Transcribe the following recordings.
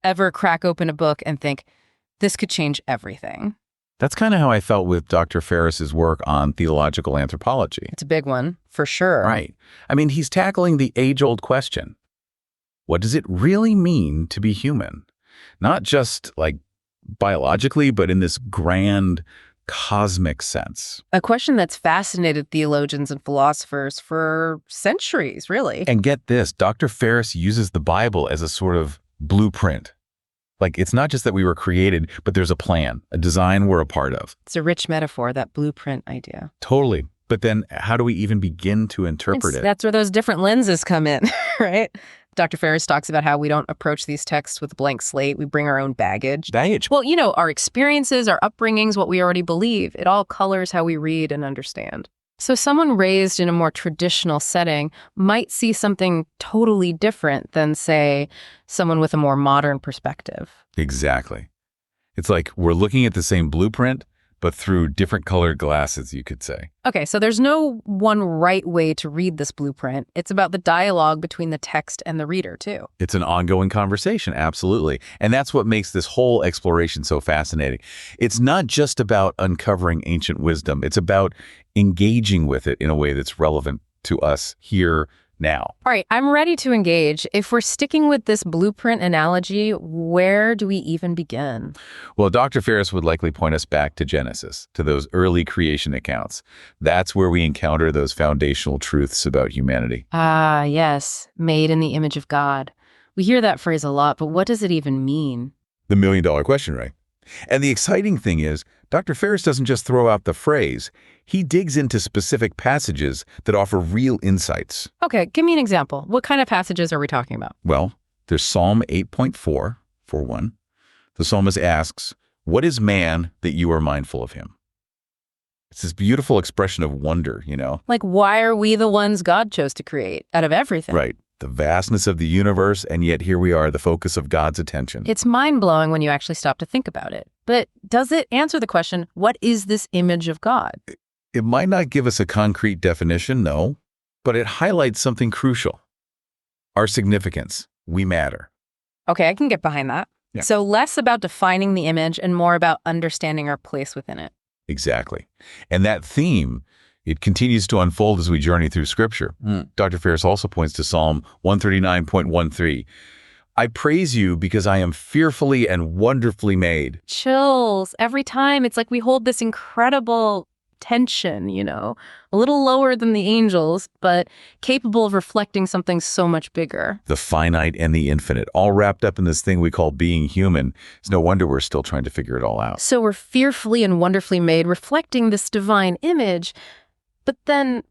ever crack open a book and think, this could change everything? That's kind of how I felt with Dr. Ferris's work on theological anthropology. It's a big one, for sure. Right. I mean, he's tackling the age-old question. What does it really mean to be human? Not just like biologically, but in this grand cosmic sense. A question that's fascinated theologians and philosophers for centuries, really. And get this, Dr. Ferris uses the Bible as a sort of blueprint. Like, it's not just that we were created, but there's a plan, a design we're a part of. It's a rich metaphor, that blueprint idea. Totally. But then how do we even begin to interpret it? That's where those different lenses come in, right? Dr. Ferris talks about how we don't approach these texts with a blank slate. We bring our own baggage. Well, our experiences, our upbringings, what we already believe, it all colors how we read and understand. So someone raised in a more traditional setting might see something totally different than, say, someone with a more modern perspective. Exactly. It's like we're looking at the same blueprint, but through different colored glasses, you could say. Okay, so there's no one right way to read this blueprint. It's about the dialogue between the text and the reader, too. It's an ongoing conversation, absolutely. And that's what makes this whole exploration so fascinating. It's not just about uncovering ancient wisdom. It's about engaging with it in a way that's relevant to us here now. All right, I'm ready to engage. If we're sticking with this blueprint analogy, where do we even begin? Well, Dr. Ferris would likely point us back to Genesis, to those early creation accounts. That's where we encounter those foundational truths about humanity. Ah, yes, made in the image of God. We hear that phrase a lot, but what does it even mean? The million-dollar question, right? And the exciting thing is, Dr. Ferris doesn't just throw out the phrase. He digs into specific passages that offer real insights. Okay, give me an example. What kind of passages are we talking about? Well, there's Psalm 8.4, for one. The psalmist asks, "What is man that you are mindful of him?" It's this beautiful expression of wonder, Like, why are we the ones God chose to create out of everything? Right. The vastness of the universe, and yet here we are, the focus of God's attention. It's mind-blowing when you actually stop to think about it. But does it answer the question, what is this image of God? It might not give us a concrete definition, no, but it highlights something crucial. Our significance. We matter. Okay, I can get behind that. Yeah. So less about defining the image and more about understanding our place within it. Exactly. And that theme, it continues to unfold as we journey through Scripture. Dr. Ferris also points to Psalm 139.13. I praise you because I am fearfully and wonderfully made. Chills. Every time it's like we hold this incredible tension, a little lower than the angels, but capable of reflecting something so much bigger. The finite and the infinite, all wrapped up in this thing we call being human. It's no wonder we're still trying to figure it all out. So we're fearfully and wonderfully made, reflecting this divine image. But then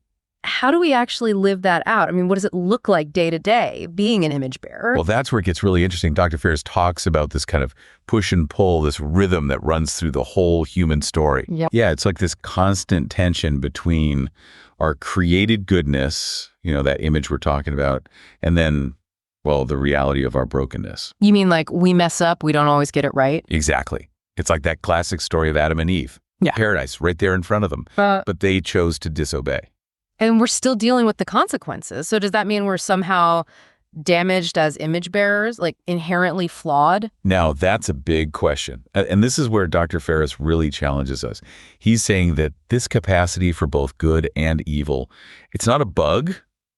how do we actually live that out? I mean, what does it look like day to day, being an image bearer? Well, that's where it gets really interesting. Dr. Ferris talks about this kind of push and pull, this rhythm that runs through the whole human story. Yep. Yeah, it's like this constant tension between our created goodness, that image we're talking about, and then, well, the reality of our brokenness. You mean like we mess up, we don't always get it right? Exactly. It's like that classic story of Adam and Eve. Yeah. Paradise right there in front of them, but they chose to disobey. And we're still dealing with the consequences. So does that mean we're somehow damaged as image bearers, like inherently flawed? Now, that's a big question. And this is where Dr. Ferris really challenges us. He's saying that this capacity for both good and evil, it's not a bug,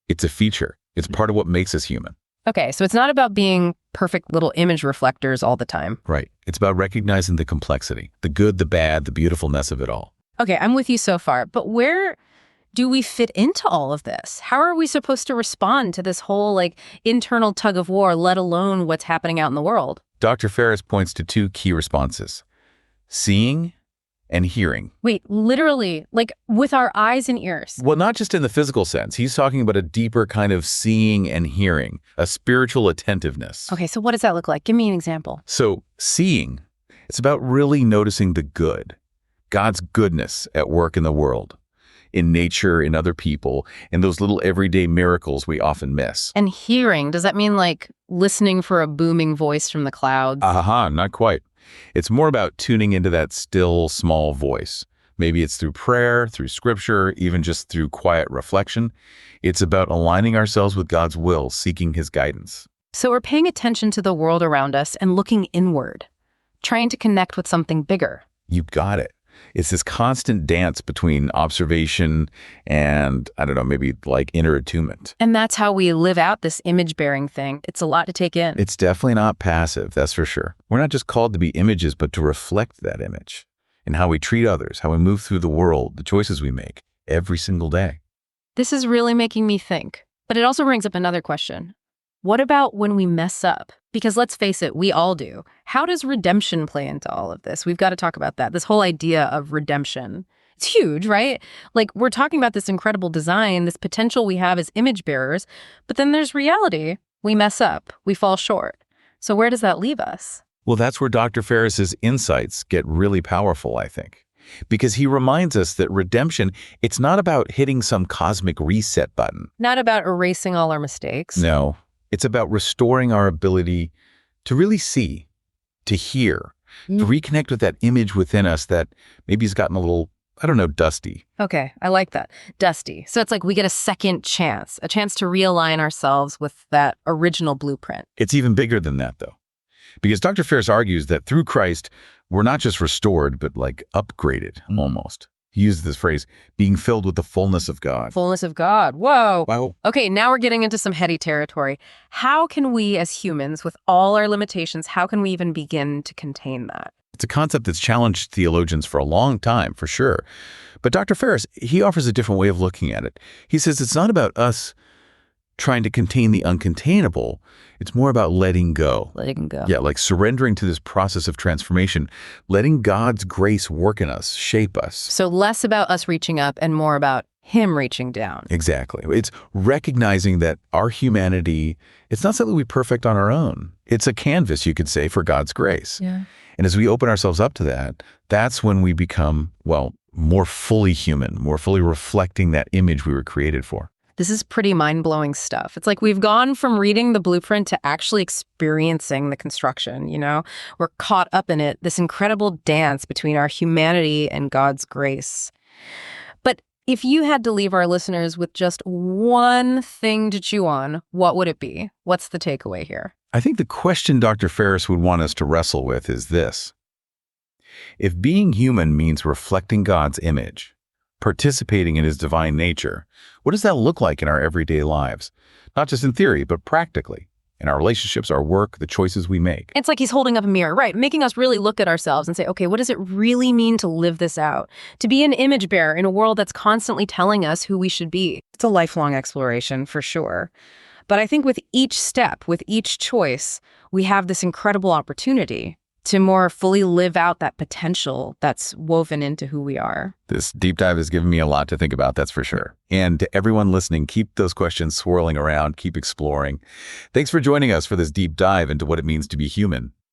it's a feature. It's part of what makes us human. Okay, so it's not about being perfect little image reflectors all the time. Right. It's about recognizing the complexity, the good, the bad, the beautifulness of it all. Okay, I'm with you so far. But where do we fit into all of this? How are we supposed to respond to this whole internal tug of war, let alone what's happening out in the world? Dr. Ferris points to two key responses: seeing and hearing. Wait, literally, with our eyes and ears? Well, not just in the physical sense. He's talking about a deeper kind of seeing and hearing, a spiritual attentiveness. Okay, so what does that look like? Give me an example. So seeing, it's about really noticing the good, God's goodness at work in the world, in nature, in other people, and those little everyday miracles we often miss. And hearing, does that mean listening for a booming voice from the clouds? Not quite. It's more about tuning into that still, small voice. Maybe it's through prayer, through scripture, even just through quiet reflection. It's about aligning ourselves with God's will, seeking his guidance. So we're paying attention to the world around us and looking inward, trying to connect with something bigger. You got it. It's this constant dance between observation and, I don't know, maybe like inner attunement. And that's how we live out this image-bearing thing. It's a lot to take in. It's definitely not passive, that's for sure. We're not just called to be images, but to reflect that image in how we treat others, how we move through the world, the choices we make every single day. This is really making me think. But it also brings up another question. What about when we mess up? Because let's face it, we all do. How does redemption play into all of this? We've got to talk about that. This whole idea of redemption. It's huge, right? Like, we're talking about this incredible design, this potential we have as image bearers, but then there's reality. We mess up. We fall short. So where does that leave us? Well, that's where Dr. Ferris's insights get really powerful, I think. Because he reminds us that redemption, it's not about hitting some cosmic reset button. Not about erasing all our mistakes. No. It's about restoring our ability to really see, to hear, to reconnect with that image within us that maybe has gotten a little, I don't know, dusty. Okay, I like that. Dusty. So it's like we get a second chance, a chance to realign ourselves with that original blueprint. It's even bigger than that, though. Because Dr. Ferris argues that through Christ, we're not just restored, but like upgraded, almost. He uses this phrase, being filled with the fullness of God. Fullness of God. Whoa. Wow. Okay, now we're getting into some heady territory. How can we as humans, with all our limitations, how can we even begin to contain that? It's a concept that's challenged theologians for a long time, for sure. But Dr. Ferris, he offers a different way of looking at it. He says it's not about us trying to contain the uncontainable. It's more about letting go. Letting go. Yeah, like surrendering to this process of transformation, letting God's grace work in us, shape us. So less about us reaching up and more about Him reaching down. Exactly. It's recognizing that our humanity, it's not something we perfect on our own. It's a canvas, you could say, for God's grace. Yeah. And as we open ourselves up to that, that's when we become, well, more fully human, more fully reflecting that image we were created for. This is pretty mind-blowing stuff. It's like we've gone from reading the blueprint to actually experiencing the construction, you know? We're caught up in it, this incredible dance between our humanity and God's grace. But if you had to leave our listeners with just one thing to chew on, what would it be? What's the takeaway here? I think the question Dr. Ferris would want us to wrestle with is this. If being human means reflecting God's image, participating in His divine nature, what does that look like in our everyday lives? Not just in theory, but practically, in our relationships, our work, the choices we make. It's like He's holding up a mirror, right? Making us really look at ourselves and say, okay, what does it really mean to live this out? To be an image bearer in a world that's constantly telling us who we should be. It's a lifelong exploration, for sure. But I think with each step, with each choice, we have this incredible opportunity to more fully live out that potential that's woven into who we are. This deep dive has given me a lot to think about, that's for sure. And to everyone listening, keep those questions swirling around, keep exploring. Thanks for joining us for this deep dive into what it means to be human.